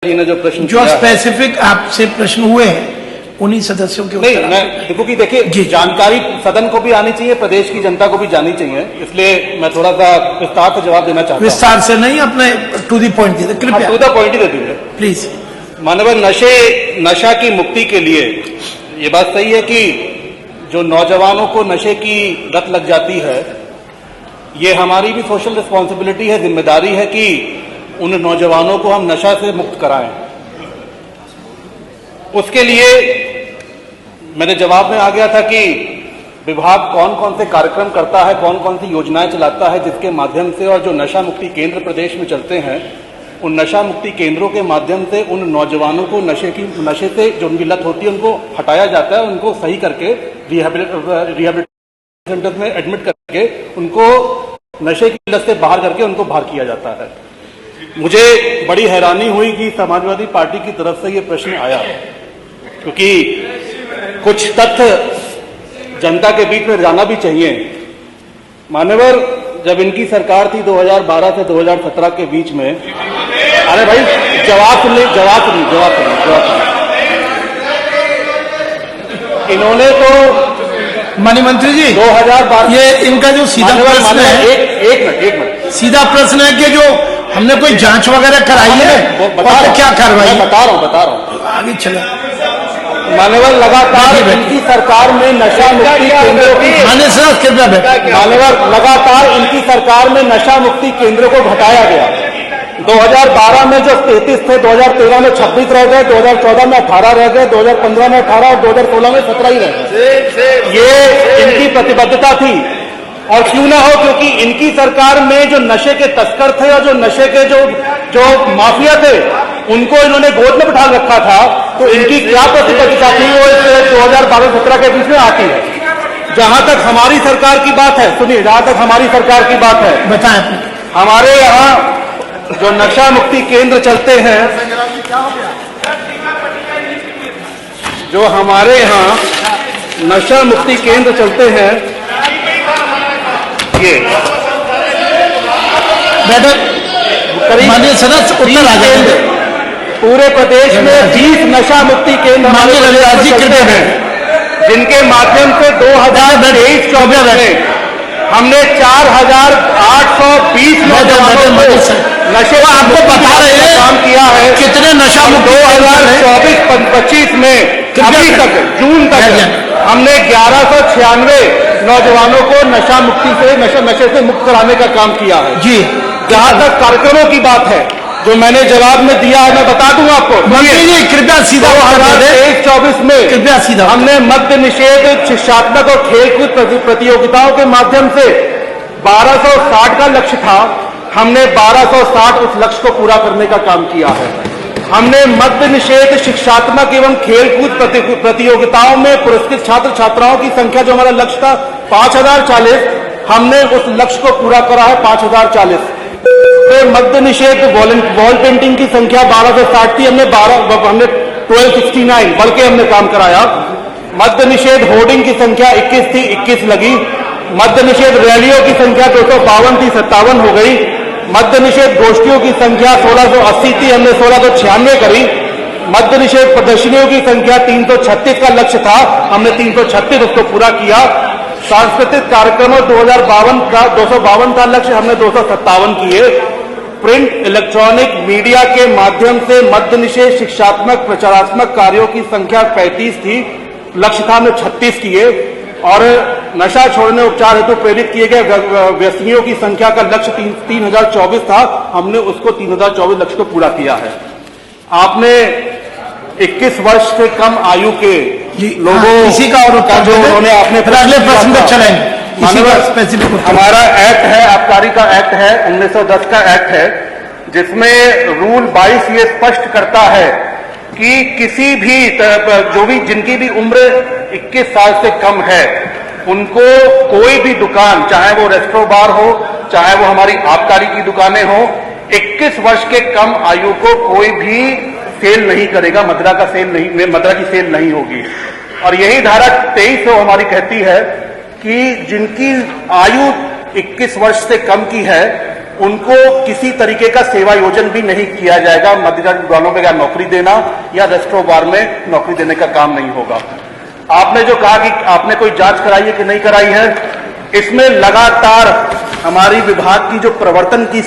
ने जो प्रश्न जो स्पेसिफिक आपसे प्रश्न हुए हैं उन्हीं सदस्यों के नहीं, मैं देखो कि देखिए जानकारी सदन को भी आनी चाहिए, प्रदेश की जनता को भी जानी चाहिए, इसलिए मैं थोड़ा सा विस्तार से जवाब देना चाहता हूं। विस्तार से नहीं, अपने टू द पॉइंट दे, कृपया टू द पॉइंट ही दे दीजिए प्लीज। मानव नशा की मुक्ति के लिए ये बात सही है कि जो नौजवानों को नशे की लत लग जाती है, ये हमारी भी सोशल रिस्पॉन्सिबिलिटी है, जिम्मेदारी है कि उन नौजवानों को हम नशा से मुक्त कराएं। उसके लिए मेरे जवाब में आ गया था कि विभाग कौन कौन से कार्यक्रम करता है, कौन कौन सी योजनाएं चलाता है, जिसके माध्यम से, और जो नशा मुक्ति केंद्र प्रदेश में चलते हैं, उन नशा मुक्ति केंद्रों के माध्यम से उन नौजवानों को नशे से जो उनकी लत होती है उनको हटाया जाता है, उनको सही करके रिहैबिलिटेशन सेंटर में एडमिट करके उनको नशे की लत से बाहर करके उनको बाहर किया जाता है। मुझे बड़ी हैरानी हुई कि समाजवादी पार्टी की तरफ से ये प्रश्न आया, क्योंकि कुछ तथ्य जनता के बीच में जाना भी चाहिए। मान्यवर, जब इनकी सरकार थी 2012 से 2017 के बीच में, अरे भाई जवाब सुन, इन्होंने तो मणिमंत्री जी 2012 ये इनका जो सीधा प्रश्न है, एक मिनट सीधा प्रश्न है कि जो हमने कोई जांच वगैरह कराई है और क्या कार्रवाई? बता रहा हूं आगे चले। मान्यवर, लगातार इनकी सरकार में नशा मुक्ति केंद्रों की मान्यवर लगातार इनकी सरकार में नशा मुक्ति केंद्रों को घटाया गया। 2012 में जो 33 थे, 2013 में 26 रह गए, 2014 में 18 रह गए, 2015 में 18 और 2016 में 17 ही रह गए। ये इनकी प्रतिबद्धता थी, और क्यों ना हो, क्योंकि इनकी सरकार में जो नशे के तस्कर थे और जो नशे के जो माफिया थे, उनको इन्होंने गोद में बिठा रखा था, तो इनकी क्या प्रतिबद्धता थी वो 2012-17 के बीच में आती है। जहां तक हमारी सरकार की बात है, सुनिए, जहां तक हमारी सरकार की बात है, बताएं। हमारे यहाँ जो नशा मुक्ति केंद्र चलते हैं, जो हमारे यहाँ नशा मुक्ति केंद्र चलते हैं, ये माननीय सदस्य उत्तर आ जाएंगे। पूरे प्रदेश में 20 नशा मुक्ति केंद्र चलते हैं, जिनके माध्यम से 2023-24 में हमने 4820 नशे आपको बता रहे हैं काम किया है। कितने नशा मुक्त 2024-25 में अभी तक जून तक हमने 1196 नौजवानों को नशा मुक्ति से नशे से मुक्त कराने का काम किया है जी। जहां तक कार्यक्रमों की बात है, जो मैंने जवाब में दिया है, मैं बता दूं आपको। कृपया सीधा 2023-24 में कृपया सीधा हमने मद्य निषेध, शिक्षात्मक और खेलकूद प्रतियोगिताओं के माध्यम से 1260 का लक्ष्य था, हमने 1260 उस लक्ष्य को पूरा करने का काम किया है। हमने मद्य निषेध, शिक्षात्मक एवं खेलकूद प्रतियोगिताओं में पुरस्कृत छात्र छात्राओं की संख्या, जो हमारा लक्ष्य था 5040, हमने उस लक्ष्य को पूरा करा है 5040। मद्य निषेध वॉल पेंटिंग की संख्या 1260 थी, हमने 1269 बढ़ के हमने काम कराया। मद्य निषेध होर्डिंग की संख्या 21 थी, 21 लगी। मद्य निषेध रैलियों की संख्या 252 थी, 57 हो गई। मद्य निषेध गोष्ठियों की संख्या 1680 थी, हमने 1696 करी। मद्य निषेध प्रदर्शनियों की संख्या 336 का लक्ष्य था, हमने 336 उसको पूरा किया। सांस्कृतिक कार्यक्रमों 252 का लक्ष्य, हमने 257 किए। प्रिंट इलेक्ट्रॉनिक मीडिया के माध्यम से मद्य निषेध, शिक्षात्मक, प्रचारात्मक कार्यों की संख्या 35 थी, लक्ष्य था, हमने 36 किए। और नशा छोड़ने उपचार हेतु प्रेरित किए गए व्यसनियों की संख्या का लक्ष्य 3024 था, हमने उसको 3024 लक्ष्य को पूरा किया है। आपने 21 वर्ष से कम आयु के लोगों इसी का और जो उन्होंने आपने अगले प्रश्न तक चलेंगे। हमारा एक्ट है, आबकारी का एक्ट है, 1910 का एक्ट है, जिसमें रूल 22 ये स्पष्ट करता है कि किसी भी जो भी जिनकी भी उम्र 21 साल से कम है, उनको कोई भी दुकान, चाहे वो रेस्टोरेंट बार हो, चाहे वो हमारी आबकारी की दुकानें हो, 21 वर्ष के कम आयु को कोई भी सेल नहीं करेगा, मदिरा की सेल नहीं होगी। और यही धारा 23 हमारी कहती है कि जिनकी आयु 21 वर्ष से कम की है, उनको किसी तरीके का सेवा योजन भी नहीं किया जाएगा। मध्यजाति विद्वानों को या नौकरी देना या रेस्टोरेंट बार में नौकरी देने का काम नहीं होगा। आपने जो कहा कि आपने कोई जांच कराई है कि नहीं कराई है, इसमें लगातार हमारी विभाग की जो प्रवर्तन की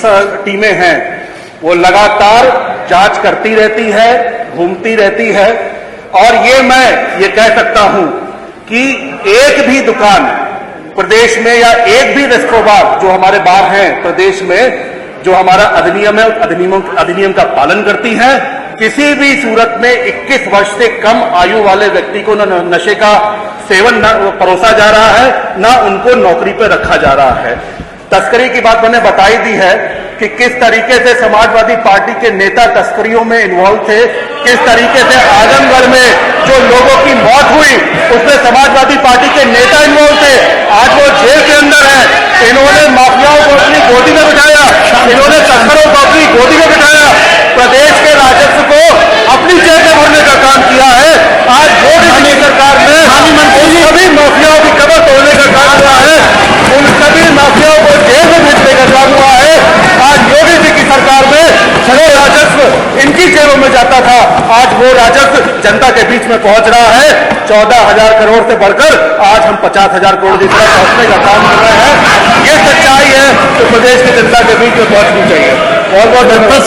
टीमें हैं वो लगातार जांच करती रहती है, घूमती रहती है। और ये कह सकता हूं कि एक भी दुकान प्रदेश में या एक भी रेस्टोरेंट बार जो हमारे बार हैं प्रदेश में, जो हमारा अधिनियम है उस अधिनियम का पालन करती है, किसी भी सूरत में 21 वर्ष से कम आयु वाले व्यक्ति को न नशे का सेवन न परोसा जा रहा है, न उनको नौकरी पर रखा जा रहा है। तस्करी की बात मैंने बताई दी है कि किस तरीके से समाजवादी पार्टी के नेता तस्करियों में इन्वॉल्व थे, किस तरीके से आजमगढ़ में जो लोगों की मौत हुई उसमें समाजवादी पार्टी के नेता इन्वॉल्व थे। आज वो जेल के अंदर है। इन्होंने माफियाओं को अपनी गोदी में बिठाया, इन्होंने तस्करों को अपनी गोदी में बिठाया, प्रदेश के राजस्व को अपनी जेब में भरने का काम किया है। आज योगी जी की सरकार ने उन सभी माफियाओं की कमर तोड़ने का काम हुआ है, उन सभी माफियाओं को जेल में भेजने का काम हुआ है। आज योगी जी की सरकार में जो राजस्व इनकी जेबों में जाता था, आज वो राजस्व जनता के बीच में पहुंच रहा है। 14,000 करोड़ से बढ़कर आज हम 50,000 करोड़ की तरफ पहुंचने का काम कर रहे हैं। ये सच्चाई है तो प्रदेश की जनता के बीच में पहुंचनी चाहिए। बहुत बहुत धन्यवाद।